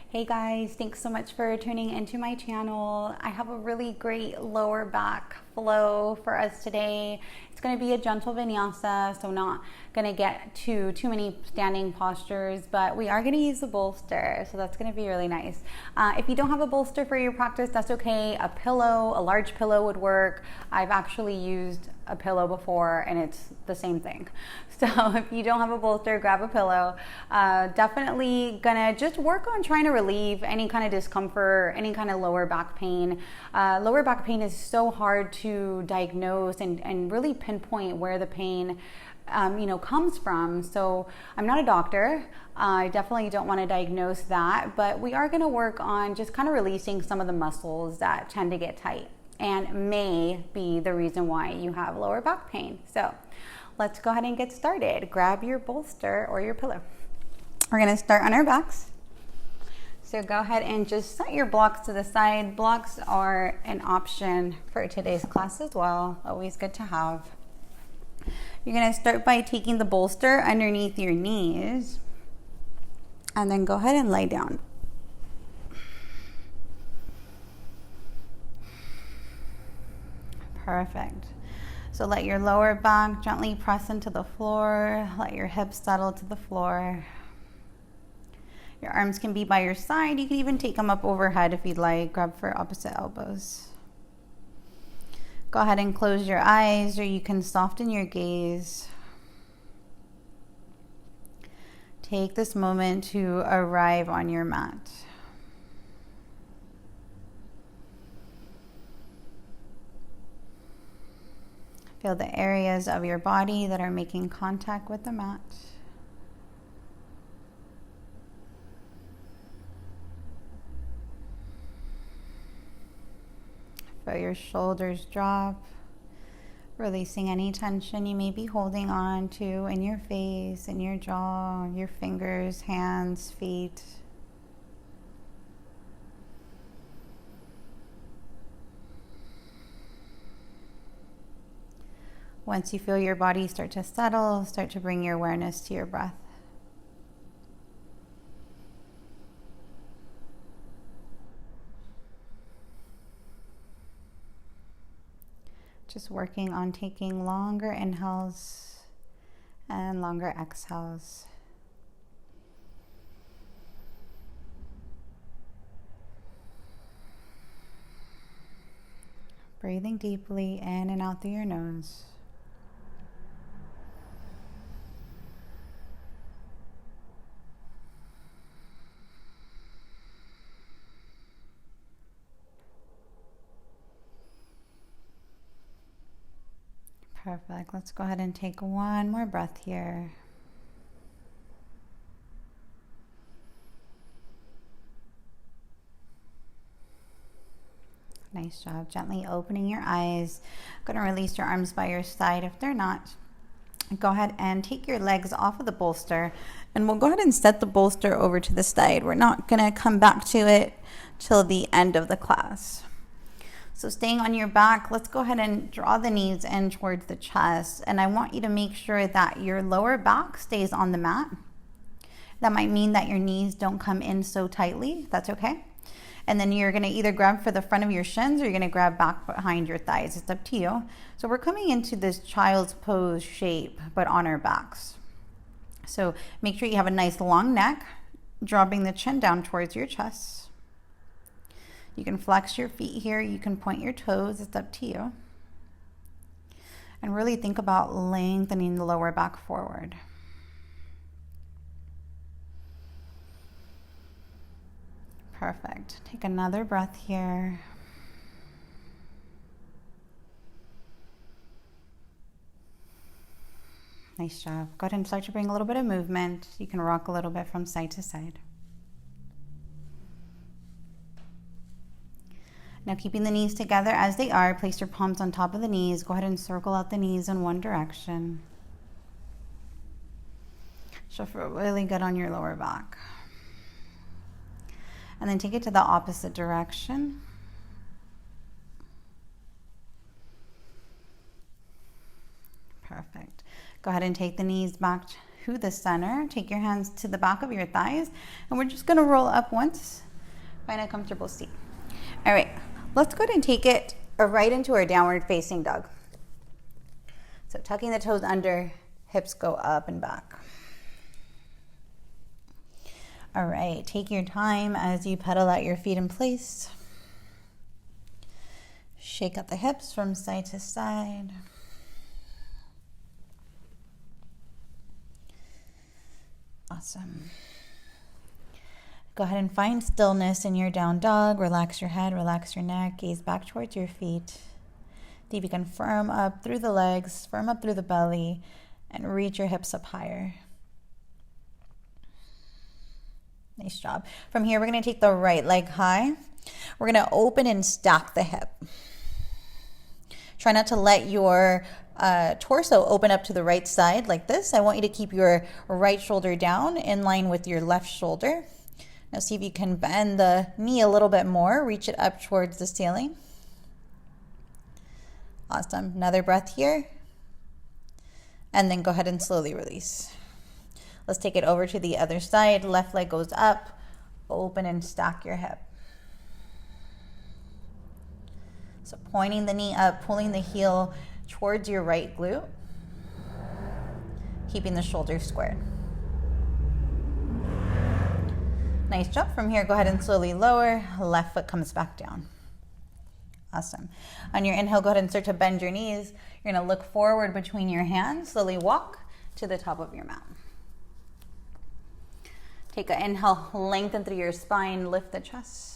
Hey guys, thanks so much for tuning into my channel. I have a really great lower back flow for us today. It's going to be a gentle vinyasa, so not going to get too many standing postures, but we are going to use a bolster, so that's going to be really nice. If you don't have a bolster for your practice, that's okay. A pillow, a large pillow would work. I've actually used a pillow before and it's the same thing. So if you don't have a bolster, grab a pillow. Definitely gonna just work on trying to relieve any kind of discomfort, any kind of lower back pain. Lower back pain is so hard to diagnose and really pinpoint where the pain comes from. So I'm not a doctor. I definitely don't want to diagnose that, but we are going to work on just kind of releasing some of the muscles that tend to get tight and may be the reason why you have lower back pain. So let's go ahead and get started. Grab your bolster or your pillow. We're going to start on our backs. So go ahead and just set your blocks to the side. Blocks are an option for today's class as well. Always good to have. You're going to start by taking the bolster underneath your knees and then go ahead and lay down. Perfect. So let your lower back gently press into the floor. Let your hips settle to the floor. Your arms can be by your side. You can even take them up overhead if you'd like. Grab for opposite elbows. Go ahead and close your eyes, or you can soften your gaze. Take this moment to arrive on your mat. Feel the areas of your body that are making contact with the mat. Feel your shoulders drop, releasing any tension you may be holding on to in your face, in your jaw, your fingers, hands, feet. Once you feel your body start to settle, start to bring your awareness to your breath. Just working on taking longer inhales and longer exhales. Breathing deeply in and out through your nose. Perfect. Let's go ahead and take one more breath here. Nice job. Gently opening your eyes. Going to release your arms by your side. If they're not, go ahead and take your legs off of the bolster, and we'll go ahead and set the bolster over to the side. We're not going to come back to it till the end of the class. So staying on your back, let's go ahead and draw the knees in towards the chest. And I want you to make sure that your lower back stays on the mat. That might mean that your knees don't come in so tightly. That's okay. And then you're gonna either grab for the front of your shins or you're gonna grab back behind your thighs. It's up to you. So we're coming into this child's pose shape, but on our backs. So make sure you have a nice long neck, dropping the chin down towards your chest. You can flex your feet here. You can point your toes. It's up to you. And really think about lengthening the lower back forward. Perfect. Take another breath here. Nice job. Go ahead and start to bring a little bit of movement. You can rock a little bit from side to side. Now keeping the knees together as they are, place your palms on top of the knees. Go ahead and circle out the knees in one direction. She'll feel really good on your lower back. And then take it to the opposite direction. Perfect. Go ahead and take the knees back to the center. Take your hands to the back of your thighs, and we're just gonna roll up once. Find a comfortable seat. All right, let's go ahead and take it right into our downward facing dog. So tucking the toes under, hips go up and back. All right, take your time as you pedal out your feet in place. Shake out the hips from side to side. Awesome. Go ahead and find stillness in your down dog. Relax your head, relax your neck, gaze back towards your feet. See if you can firm up through the legs, firm up through the belly, and reach your hips up higher. Nice job. From here, we're going to take the right leg high. We're going to open and stack the hip. Try not to let your torso open up to the right side like this. I want you to keep your right shoulder down in line with your left shoulder. Now see if you can bend the knee a little bit more, reach it up towards the ceiling. Awesome. Another breath here. And then go ahead and slowly release. Let's take it over to the other side. Left leg goes up, open and stack your hip. So pointing the knee up, pulling the heel towards your right glute, keeping the shoulders squared. Nice job. From here, go ahead and slowly lower. Left foot comes back down. Awesome. On your inhale, go ahead and start to bend your knees. You're going to look forward between your hands. Slowly walk to the top of your mat. Take an inhale, lengthen through your spine, lift the chest.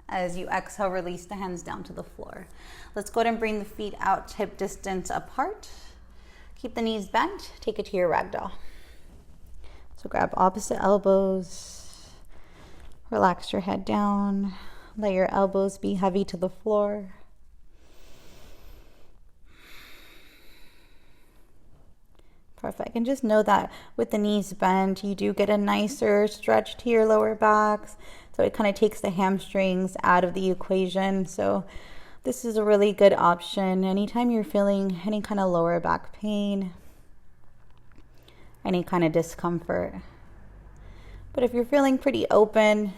As you exhale, release the hands down to the floor. Let's go ahead and bring the feet out hip distance apart. Keep the knees bent. Take it to your ragdoll. So grab opposite elbows. Relax your head down. Let your elbows be heavy to the floor. Perfect. And just know that with the knees bent, you do get a nicer stretch to your lower backs. So it kind of takes the hamstrings out of the equation. So this is a really good option anytime you're feeling any kind of lower back pain, any kind of discomfort. But if you're feeling pretty open,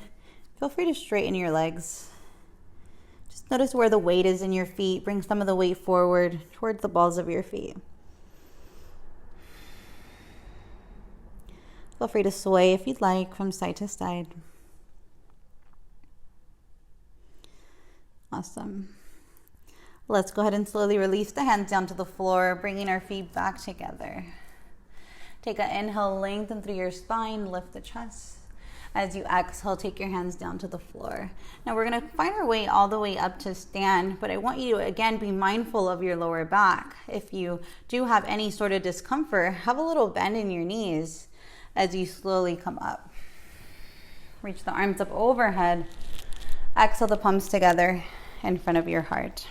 feel free to straighten your legs. Just notice where the weight is in your feet. Bring some of the weight forward towards the balls of your feet. Feel free to sway if you'd like from side to side. Awesome. Let's go ahead and slowly release the hands down to the floor, bringing our feet back together. Take an inhale, lengthen through your spine, lift the chest. As you exhale, take your hands down to the floor. Now we're going to find our way all the way up to stand, but I want you to, again, be mindful of your lower back. If you do have any sort of discomfort, have a little bend in your knees as you slowly come up. Reach the arms up overhead. Exhale the palms together in front of your heart.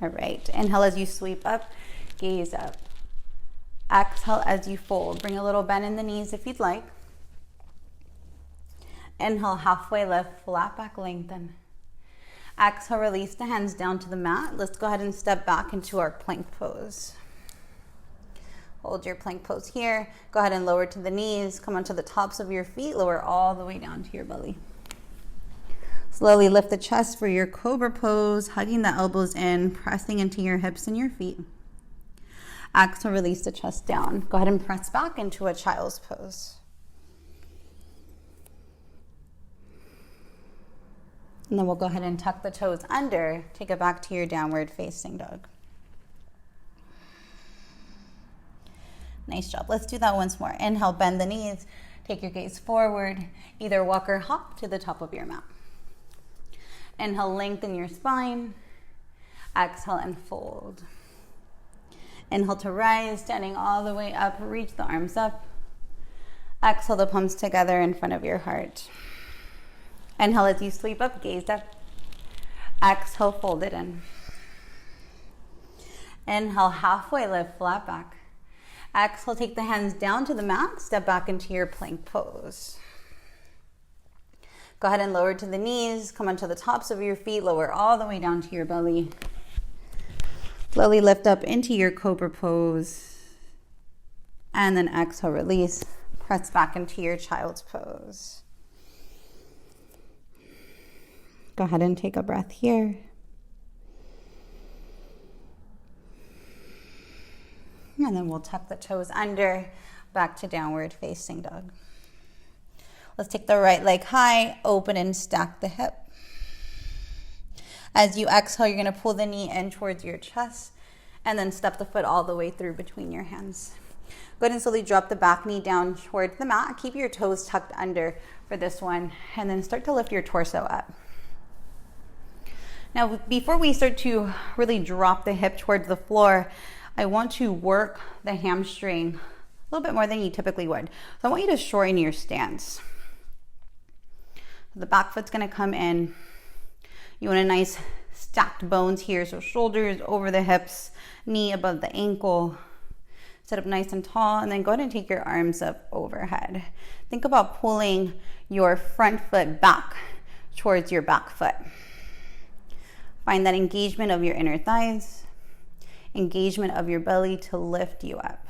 All right, inhale as you sweep up, gaze up. Exhale as you fold. Bring a little bend in the knees if you'd like. Inhale, halfway lift, flat back, lengthen. Exhale, release the hands down to the mat. Let's go ahead and step back into our plank pose. Hold your plank pose here. Go ahead and lower to the knees. Come onto the tops of your feet. Lower all the way down to your belly. Slowly lift the chest for your cobra pose, hugging the elbows in, pressing into your hips and your feet. Exhale, release the chest down. Go ahead and press back into a child's pose. And then we'll go ahead and tuck the toes under. Take it back to your downward facing dog. Nice job. Let's do that once more. Inhale, bend the knees. Take your gaze forward. Either walk or hop to the top of your mat. Inhale, lengthen your spine. Exhale and fold. Inhale to rise, standing all the way up. Reach the arms up. Exhale the palms together in front of your heart. Inhale as you sweep up, gaze up. Exhale, fold it in. Inhale, halfway lift, flat back. Exhale, take the hands down to the mat. Step back into your plank pose. Go ahead and lower to the knees. Come onto the tops of your feet. Lower all the way down to your belly. Slowly lift up into your cobra pose. And then exhale, release. Press back into your child's pose. Go ahead and take a breath here. And then we'll tuck the toes under, back to downward facing dog. Let's take the right leg high, open and stack the hip. As you exhale, you're gonna pull the knee in towards your chest and then step the foot all the way through between your hands. Go ahead and slowly drop the back knee down towards the mat. Keep your toes tucked under for this one, and then start to lift your torso up. Now, before we start to really drop the hip towards the floor, I want to work the hamstring a little bit more than you typically would. So I want you to shorten your stance. The back foot's gonna come in. You want a nice stacked bones here, so shoulders over the hips, knee above the ankle. Sit up nice and tall, and then go ahead and take your arms up overhead. Think about pulling your front foot back towards your back foot. Find that engagement of your inner thighs, engagement of your belly to lift you up.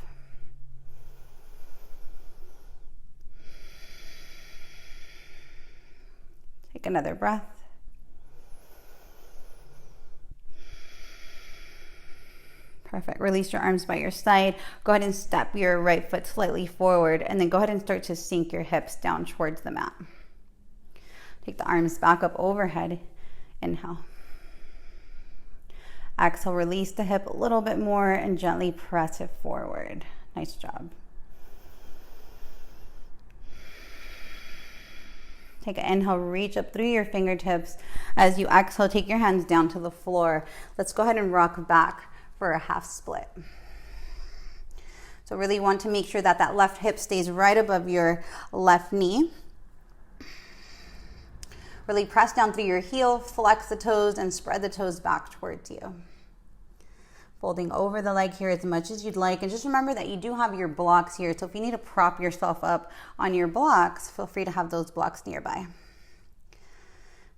Take another breath. Perfect. Release your arms by your side. Go ahead and step your right foot slightly forward, and then go ahead and start to sink your hips down towards the mat. Take the arms back up overhead. Inhale. Exhale, release the hip a little bit more and gently press it forward. Nice job. Take an inhale, reach up through your fingertips. As you exhale, take your hands down to the floor. Let's go ahead and rock back for a half split. So really want to make sure that that left hip stays right above your left knee. Really press down through your heel, flex the toes, and spread the toes back towards you. Folding over the leg here as much as you'd like. And just remember that you do have your blocks here. So if you need to prop yourself up on your blocks, feel free to have those blocks nearby.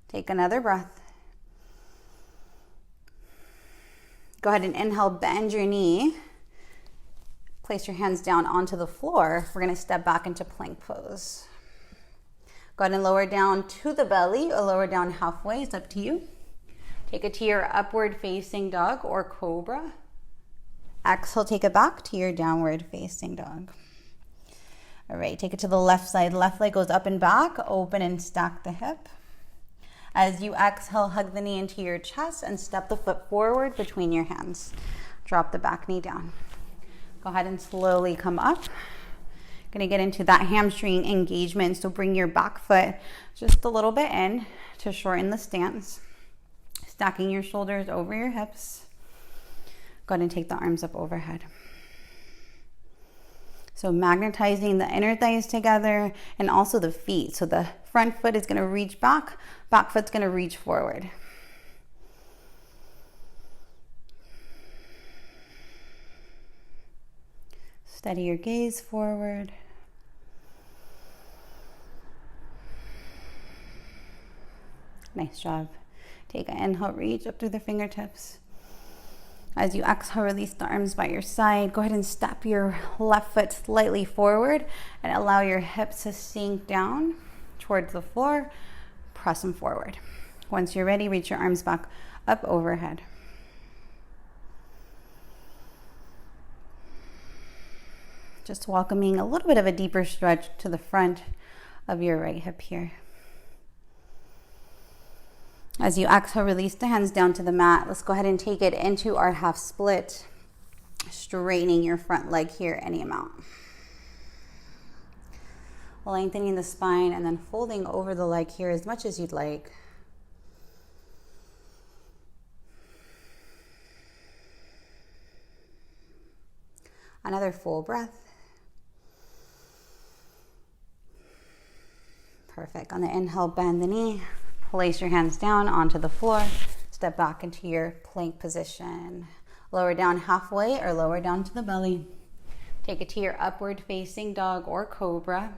Take another breath. Go ahead and inhale, bend your knee. Place your hands down onto the floor. We're gonna step back into plank pose. Go ahead and lower down to the belly or lower down halfway, it's up to you. Take it to your upward facing dog or cobra. Exhale, take it back to your downward facing dog. All right, take it to the left side. Left leg goes up and back, open and stack the hip. As you exhale, hug the knee into your chest and step the foot forward between your hands. Drop the back knee down. Go ahead and slowly come up. Gonna get into that hamstring engagement, so bring your back foot just a little bit in to shorten the stance. Stacking your shoulders over your hips. Go ahead and take the arms up overhead. So magnetizing the inner thighs together and also the feet. So the front foot is gonna reach back foot's gonna reach forward. Steady your gaze forward. Nice job. Take an inhale, reach up through the fingertips. As you exhale, release the arms by your side. Go ahead and step your left foot slightly forward and allow your hips to sink down towards the floor. Press them forward. Once you're ready, reach your arms back up overhead. Just welcoming a little bit of a deeper stretch to the front of your right hip here. As you exhale, release the hands down to the mat. Let's go ahead and take it into our half split, straightening your front leg here any amount. Lengthening the spine and then folding over the leg here as much as you'd like. Another full breath. Perfect. On the inhale, bend the knee. Place your hands down onto the floor. Step back into your plank position. Lower down halfway or lower down to the belly. Take it to your upward facing dog or cobra.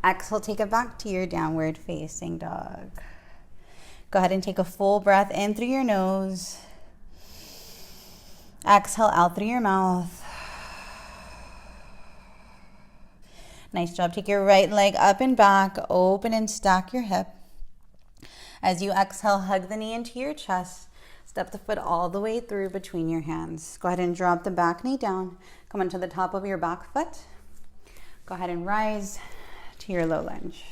Exhale, take it back to your downward facing dog. Go ahead and take a full breath in through your nose. Exhale out through your mouth. Nice job. Take your right leg up and back, open and stack your hip. As you exhale, hug the knee into your chest. Step the foot all the way through between your hands. Go ahead and drop the back knee down. Come onto the top of your back foot. Go ahead and rise to your low lunge.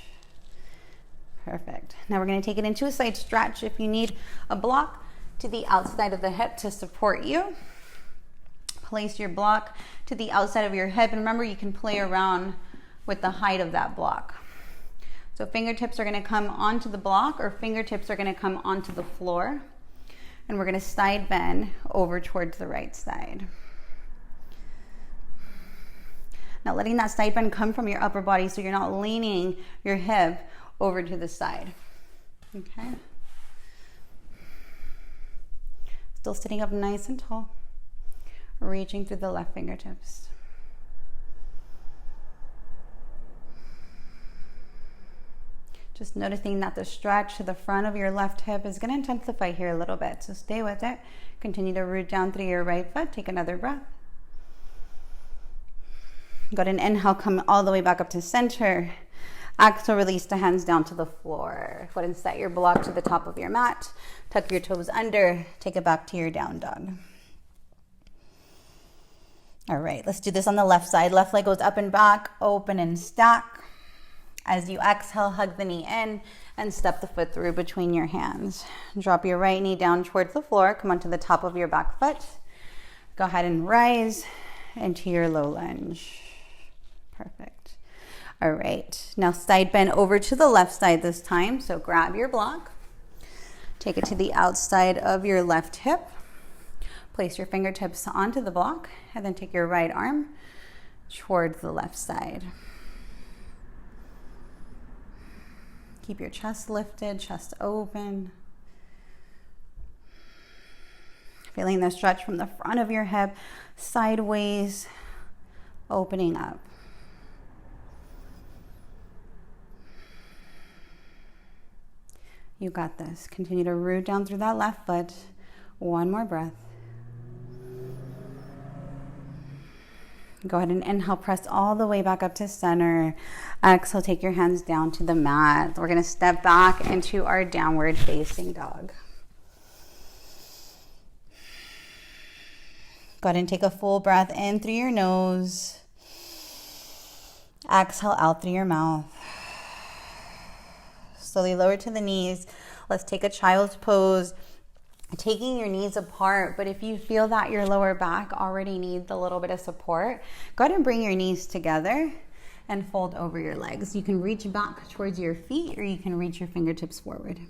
Perfect. Now we're going to take it into a side stretch. If you need a block to the outside of the hip to support you, place your block to the outside of your hip. And remember, you can play around with the height of that block. So fingertips are going to come onto the block, or fingertips are going to come onto the floor. And we're going to side bend over towards the right side. Now letting that side bend come from your upper body so you're not leaning your hip over to the side. Okay. Still sitting up nice and tall. Reaching through the left fingertips. Just noticing that the stretch to the front of your left hip is going to intensify here a little bit. So stay with it. Continue to root down through your right foot. Take another breath. Go ahead and inhale, come all the way back up to center. Exhale, release the hands down to the floor. Go ahead and set your block to the top of your mat. Tuck your toes under. Take it back to your down dog. All right, let's do this on the left side. Left leg goes up and back, open and stack. As you exhale, hug the knee in and step the foot through between your hands. Drop your right knee down towards the floor. Come onto the top of your back foot. Go ahead and rise into your low lunge. Perfect. All right, now side bend over to the left side this time. So grab your block. Take it to the outside of your left hip. Place your fingertips onto the block and then take your right arm towards the left side. Keep your chest lifted, chest open. Feeling the stretch from the front of your hip, sideways, opening up. You got this. Continue to root down through that left foot. One more breath. Go ahead and inhale, press all the way back up to center. Exhale, take your hands down to the mat. We're going to step back into our downward facing dog. Go ahead and take a full breath in through your nose. Exhale out through your mouth. Slowly lower to the knees. Let's take a child's pose. Taking your knees apart, but if you feel that your lower back already needs a little bit of support, go ahead and bring your knees together and fold over your legs. You can reach back towards your feet, or you can reach your fingertips forward.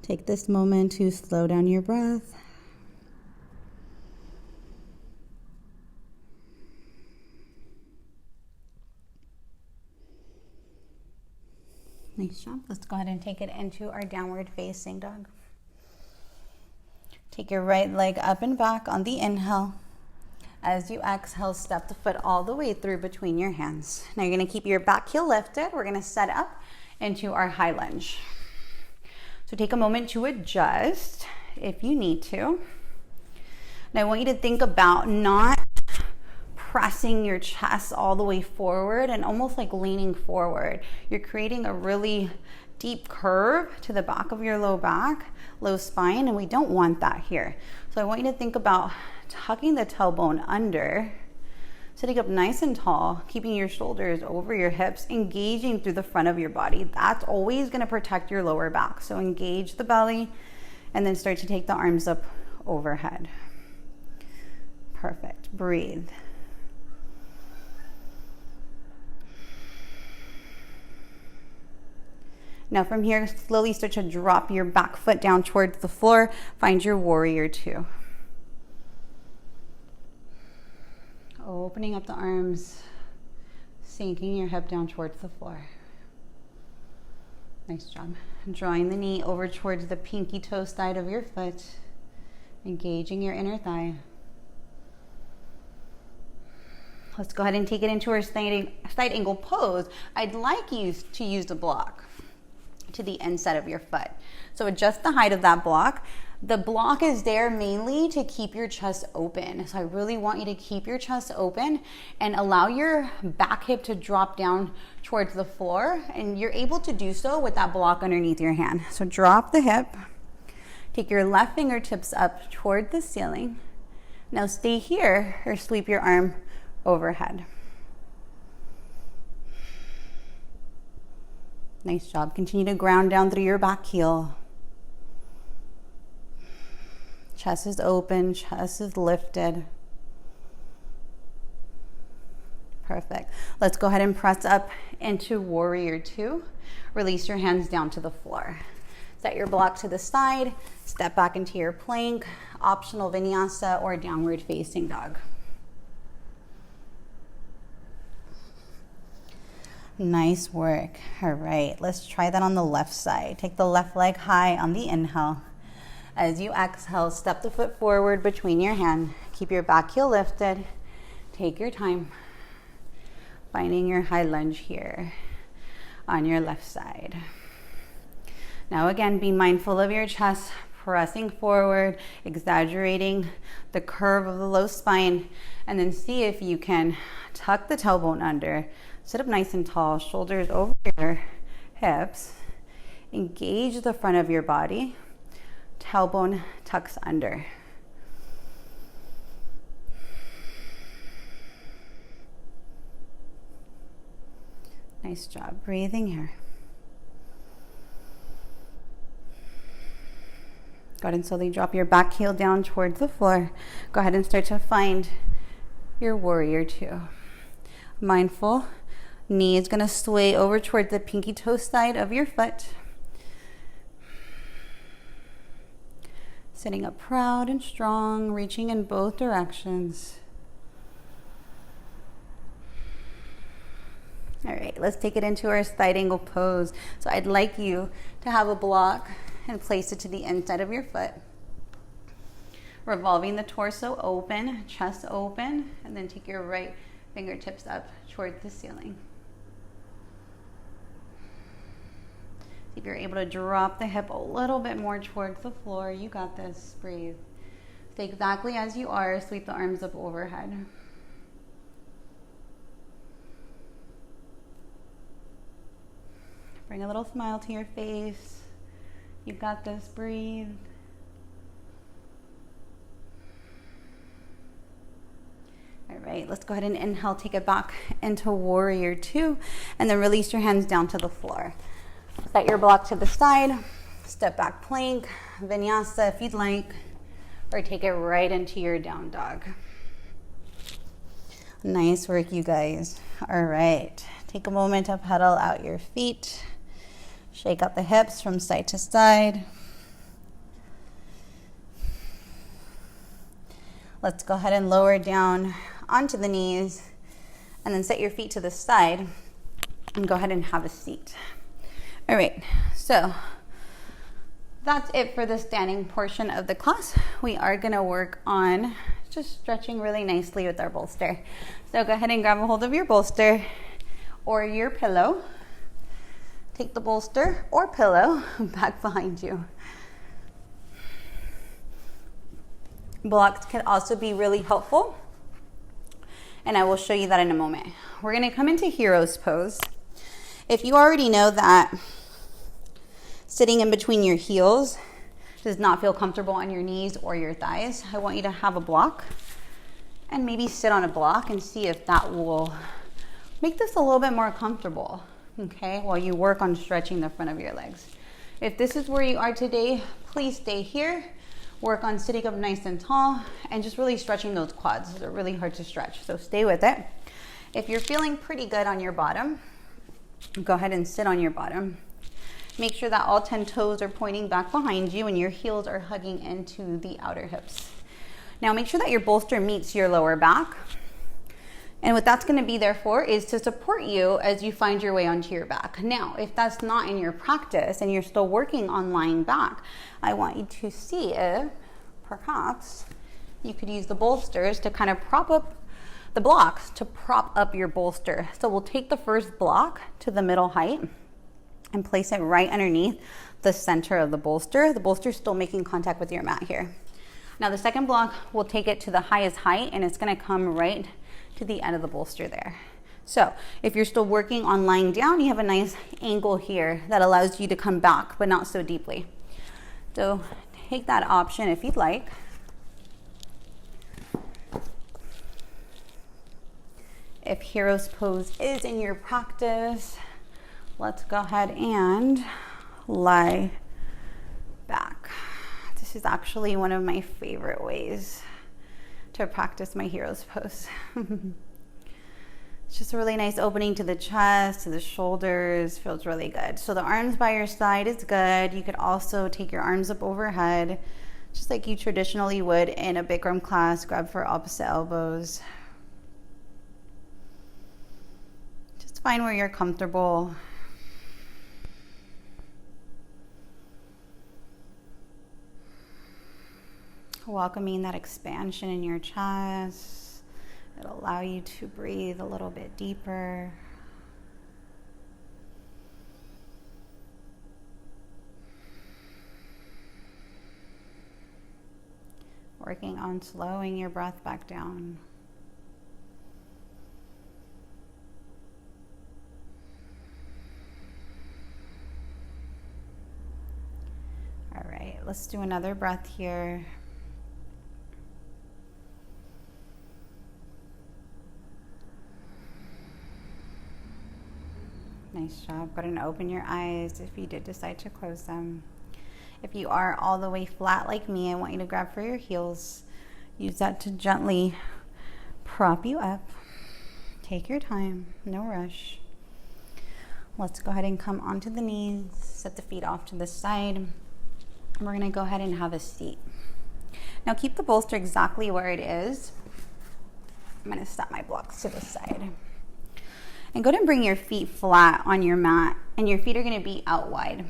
Take this moment to slow down your breath. Nice job. Let's go ahead and take it into our downward facing dog. Take your right leg up and back on the inhale. As you exhale, step the foot all the way through between your hands. Now you're going to keep your back heel lifted. We're going to set up into our high lunge. So take a moment to adjust if you need to. Now I want you to think about not pressing your chest all the way forward and almost like leaning forward. You're creating a really deep curve to the back of your low back, low spine, and we don't want that here. So I want you to think about tucking the tailbone under, sitting up nice and tall, keeping your shoulders over your hips, engaging through the front of your body. That's always going to protect your lower back. So engage the belly and then start to take the arms up overhead. Perfect. Breathe. Now from here, slowly start to drop your back foot down towards the floor. Find your warrior two. Opening up the arms, sinking your hip down towards the floor. Nice job. Drawing the knee over towards the pinky toe side of your foot, engaging your inner thigh. Let's go ahead and take it into our side angle pose. I'd like you to use the block to the inside of your foot. So adjust the height of that block. The block is there mainly to keep your chest open. So I really want you to keep your chest open and allow your back hip to drop down towards the floor. And you're able to do so with that block underneath your hand. So drop the hip, take your left fingertips up toward the ceiling. Now stay here or sweep your arm overhead. Nice job. Continue to ground down through your back heel. Chest is open, chest is lifted. Perfect. Let's go ahead and press up into warrior two. Release your hands down to the floor. Set your block to the side, step back into your plank, optional vinyasa or downward facing dog. Nice work. All right, let's try that on the left side. Take the left leg high on the inhale. As you exhale, step the foot forward between your hands. Keep your back heel lifted. Take your time. Finding your high lunge here on your left side. Now again, be mindful of your chest, pressing forward, exaggerating the curve of the low spine, and then see if you can tuck the tailbone under. Sit up nice and tall, shoulders over your hips. Engage the front of your body. Tailbone tucks under. Nice job breathing here. Go ahead and slowly drop your back heel down towards the floor. Go ahead and start to find your warrior two. Mindful, knee is going to sway over towards the pinky toe side of your foot. Sitting up proud and strong, reaching in both directions. All right, let's take it into our side angle pose. So I'd like you to have a block and place it to the inside of your foot. Revolving the torso open, chest open, and then take your right fingertips up toward the ceiling. If you're able to drop the hip a little bit more towards the floor, you got this. Breathe. Stay exactly as you are. Sweep the arms up overhead. Bring a little smile to your face. You got this. Breathe. All right, let's go ahead and inhale. Take it back into warrior two, and then release your hands down to the floor. Set your block to the side, step back plank, vinyasa if you'd like, or take it right into your down dog. Nice work, you guys. All right, take a moment to pedal out your feet. Shake out the hips from side to side. Let's go ahead and lower down onto the knees, and then set your feet to the side, and go ahead and have a seat. All right, so that's it for the standing portion of the class. We are gonna work on just stretching really nicely with our bolster. So go ahead and grab a hold of your bolster or your pillow. Take the bolster or pillow back behind you. Blocks can also be really helpful, and I will show you that in a moment. We're gonna come into hero's pose. If you already know that sitting in between your heels does not feel comfortable on your knees or your thighs, I want you to have a block and maybe sit on a block and see if that will make this a little bit more comfortable, okay, while you work on stretching the front of your legs. If this is where you are today, please stay here. Work on sitting up nice and tall and just really stretching those quads. They're really hard to stretch, so stay with it. If you're feeling pretty good on your bottom, go ahead and sit on your bottom. Make sure that all 10 toes are pointing back behind you and your heels are hugging into the outer hips. Now make sure that your bolster meets your lower back. And what that's gonna be there for is to support you as you find your way onto your back. Now, if that's not in your practice and you're still working on lying back, I want you to see if perhaps you could use the bolsters to kind of prop up the blocks to prop up your bolster. So we'll take the first block to the middle height and place it right underneath the center of the bolster. The bolster is still making contact with your mat here. Now the second block, we'll take it to the highest height, and it's gonna come right to the end of the bolster there. So if you're still working on lying down, you have a nice angle here that allows you to come back, but not so deeply. So take that option if you'd like. If hero's pose is in your practice, let's go ahead and lie back. This is actually one of my favorite ways to practice my hero's pose. It's just a really nice opening to the chest, to the shoulders, feels really good. So the arms by your side is good. You could also take your arms up overhead, just like you traditionally would in a Bikram class, grab for opposite elbows. Just find where you're comfortable. Welcoming that expansion in your chest. It'll allow you to breathe a little bit deeper. Working on slowing your breath back down. All right, let's do another breath here. Nice job. Go ahead and open your eyes if you did decide to close them. If you are all the way flat like me, I want you to grab for your heels. Use that to gently prop you up. Take your time, no rush. Let's go ahead and come onto the knees, set the feet off to the side. We're gonna go ahead and have a seat. Now keep the bolster exactly where it is. I'm gonna set my blocks to the side. And go ahead and bring your feet flat on your mat, and your feet are gonna be out wide.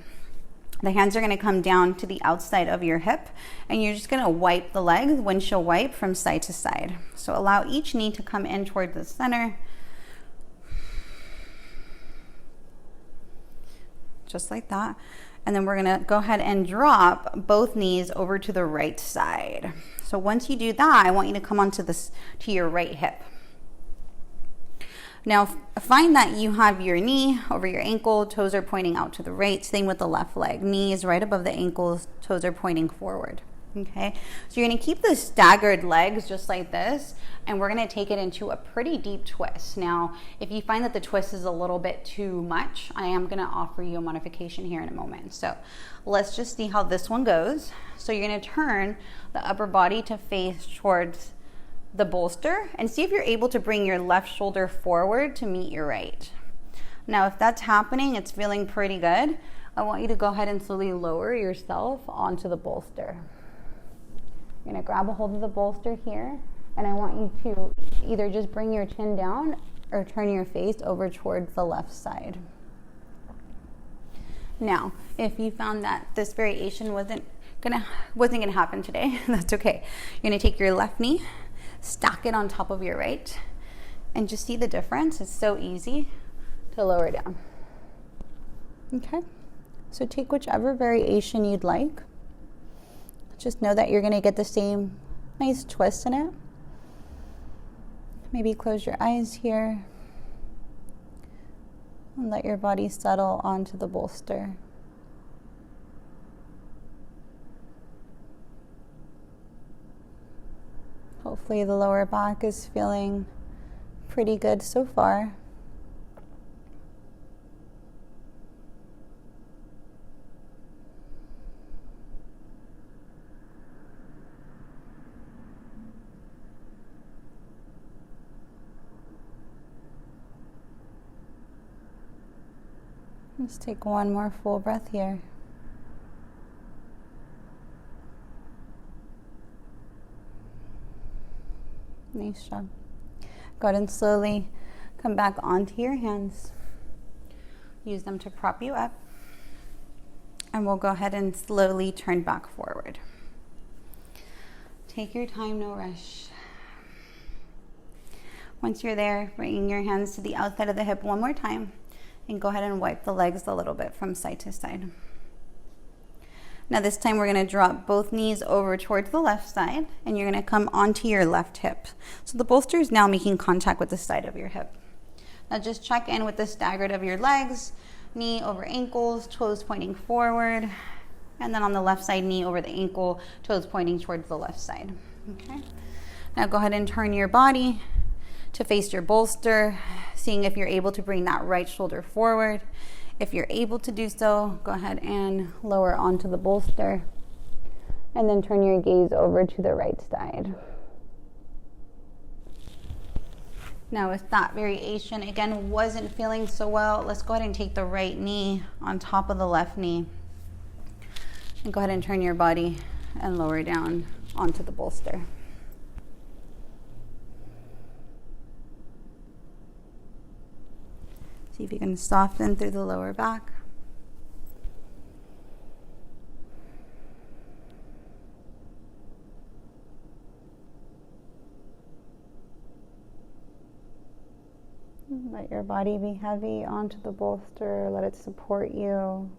The hands are gonna come down to the outside of your hip, and you're just gonna wipe the legs, windshield wipe from side to side. So allow each knee to come in toward the center. Just like that. And then we're gonna go ahead and drop both knees over to the right side. So once you do that, I want you to come onto to your right hip. Now find that you have your knee over your ankle, toes are pointing out to the right. Same with the left leg. Knee is right above the ankles, toes are pointing forward. Okay, so you're gonna keep the staggered legs just like this, and we're gonna take it into a pretty deep twist. Now, if you find that the twist is a little bit too much, I am gonna offer you a modification here in a moment. So let's just see how this one goes. So you're gonna turn the upper body to face towards the bolster and see if you're able to bring your left shoulder forward to meet your right. Now, if that's happening, it's feeling pretty good. I want you to go ahead and slowly lower yourself onto the bolster. You're gonna grab a hold of the bolster here, and I want you to either just bring your chin down or turn your face over towards the left side. Now, if you found that this variation wasn't gonna happen today, that's okay. You're gonna take your left knee, stack it on top of your right, and just see the difference. It's so easy to lower down. Okay, so take whichever variation you'd like. Just know that you're gonna get the same nice twist in it. Maybe close your eyes here and let your body settle onto the bolster. Hopefully the lower back is feeling pretty good so far. Let's take one more full breath here. Nice job. Go ahead and slowly come back onto your hands. Use them to prop you up. And we'll go ahead and slowly turn back forward. Take your time, no rush. Once you're there, bringing your hands to the outside of the hip one more time. And go ahead and wipe the legs a little bit from side to side. Now this time we're gonna drop both knees over towards the left side, and you're gonna come onto your left hip. So the bolster is now making contact with the side of your hip. Now just check in with the staggered of your legs, knee over ankles, toes pointing forward, and then on the left side, knee over the ankle, toes pointing towards the left side, okay? Now go ahead and turn your body to face your bolster, seeing if you're able to bring that right shoulder forward. If you're able to do so, go ahead and lower onto the bolster, and then turn your gaze over to the right side. Now if that variation, again, wasn't feeling so well, let's go ahead and take the right knee on top of the left knee. And go ahead and turn your body and lower down onto the bolster. See if you can soften through the lower back. Let your body be heavy onto the bolster. Let it support you.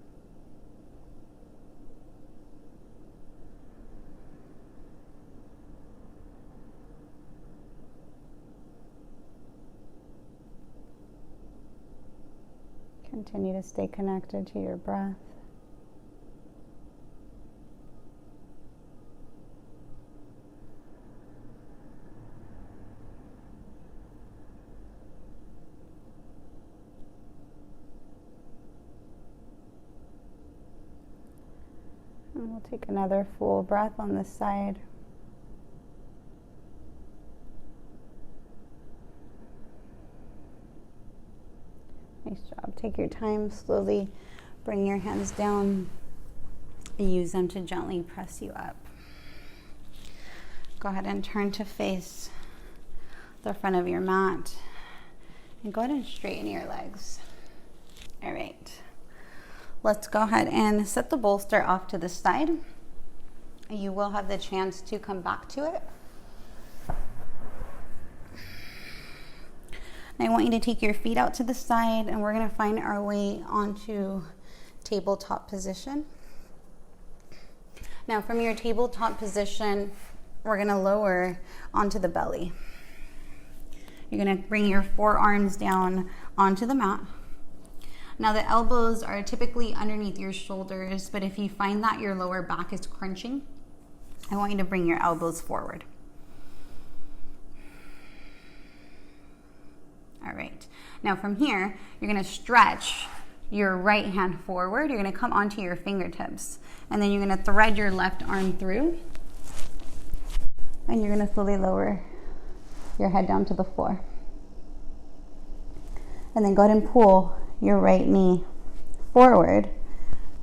Continue to stay connected to your breath. And we'll take another full breath on this side. Nice job. Take your time, slowly bring your hands down and use them to gently press you up. Go ahead and turn to face the front of your mat and go ahead and straighten your legs. All right. Let's go ahead and set the bolster off to the side. You will have the chance to come back to it. I want you to take your feet out to the side, and we're going to find our way onto tabletop position. Now from your tabletop position, we're going to lower onto the belly. You're going to bring your forearms down onto the mat. Now the elbows are typically underneath your shoulders, but if you find that your lower back is crunching, I want you to bring your elbows forward. All right, now from here, you're gonna stretch your right hand forward. You're gonna come onto your fingertips, and then you're gonna thread your left arm through, and you're gonna slowly lower your head down to the floor. And then go ahead and pull your right knee forward.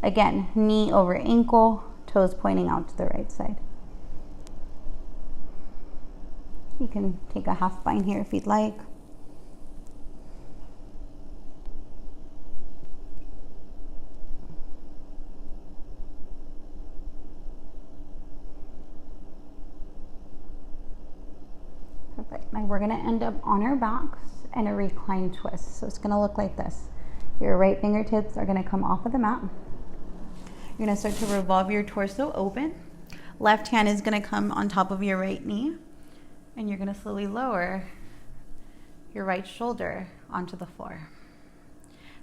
Again, knee over ankle, toes pointing out to the right side. You can take a half bind here if you'd like. Perfect. Now we're going to end up on our backs in a reclined twist. So it's going to look like this. Your right fingertips are going to come off of the mat. You're going to start to revolve your torso open. Left hand is going to come on top of your right knee. And you're going to slowly lower your right shoulder onto the floor.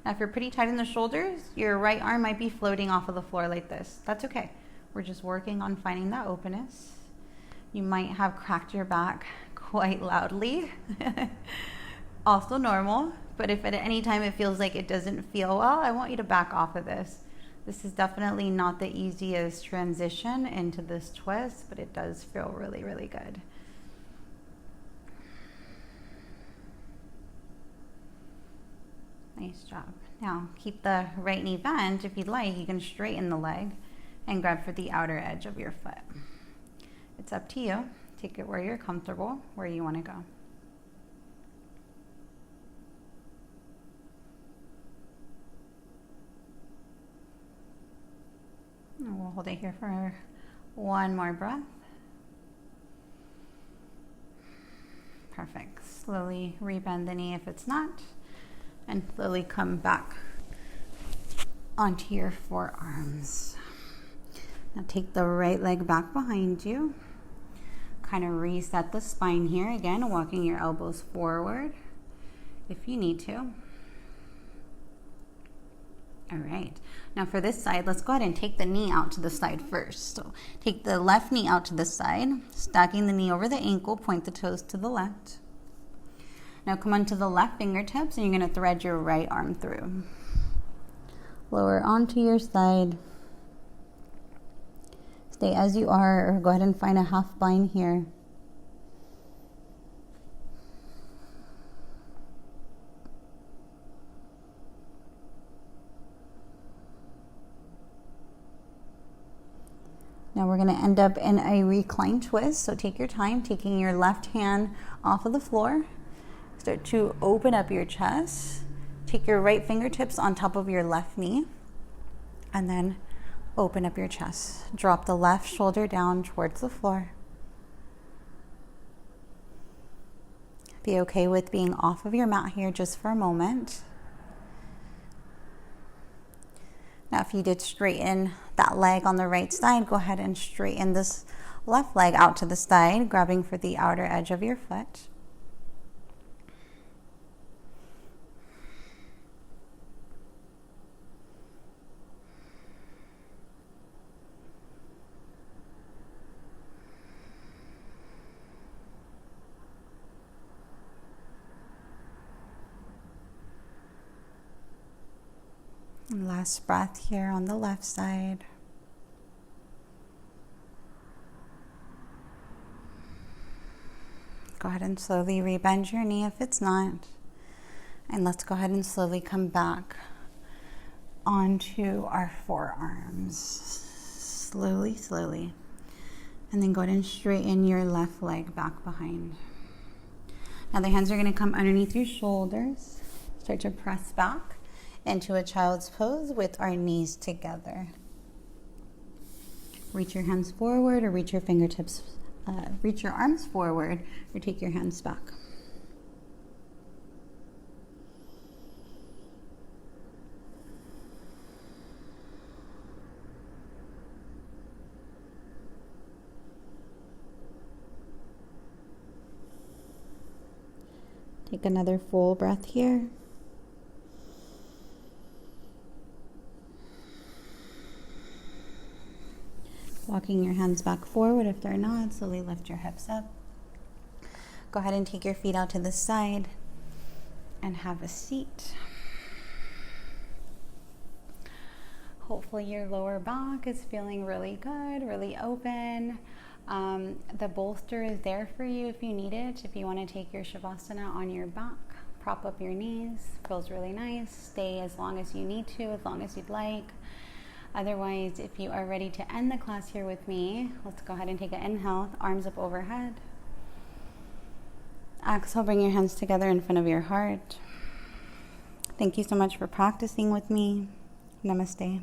Now if you're pretty tight in the shoulders, your right arm might be floating off of the floor like this. That's okay. We're just working on finding that openness. You might have cracked your back quite loudly. Also normal, but if at any time it feels like it doesn't feel well, I want you to back off of this. This is definitely not the easiest transition into this twist, but it does feel really, really good. Nice job. Now keep the right knee bent. If you'd like, you can straighten the leg and grab for the outer edge of your foot. It's up to you. Take it where you're comfortable, where you want to go. And we'll hold it here for one more breath. Perfect. Slowly rebend the knee if it's not, and slowly come back onto your forearms. Now take the right leg back behind you. Kind of reset the spine here. Again, walking your elbows forward if you need to. All right, now for this side, let's go ahead and take the knee out to the side first. So take the left knee out to the side, stacking the knee over the ankle, point the toes to the left. Now come onto the left fingertips and you're gonna thread your right arm through. Lower onto your side. Stay as you are, or go ahead and find a half bind here. Now we're going to end up in a recline twist. So take your time, taking your left hand off of the floor. Start to open up your chest. Take your right fingertips on top of your left knee. And then open up your chest. Drop the left shoulder down towards the floor. Be okay with being off of your mat here just for a moment. Now, if you did straighten that leg on the right side, go ahead and straighten this left leg out to the side, grabbing for the outer edge of your foot. And last breath here on the left side. Go ahead and slowly rebend your knee if it's not. And let's go ahead and slowly come back onto our forearms. Slowly, slowly. And then go ahead and straighten your left leg back behind. Now the hands are going to come underneath your shoulders. Start to press back into a child's pose with our knees together. Reach your hands forward or reach your fingertips, reach your arms forward or take your hands back. Take another full breath here. Walking your hands back forward if they're not, slowly lift your hips up. Go ahead and take your feet out to the side and have a seat. Hopefully your lower back is feeling really good, really open. The bolster is there for you if you need it. If you want to take your Shavasana on your back, prop up your knees. Feels really nice. Stay as long as you need to, as long as you'd like. Otherwise, if you are ready to end the class here with me, let's go ahead and take an inhale, arms up overhead. Exhale, bring your hands together in front of your heart. Thank you so much for practicing with me. Namaste.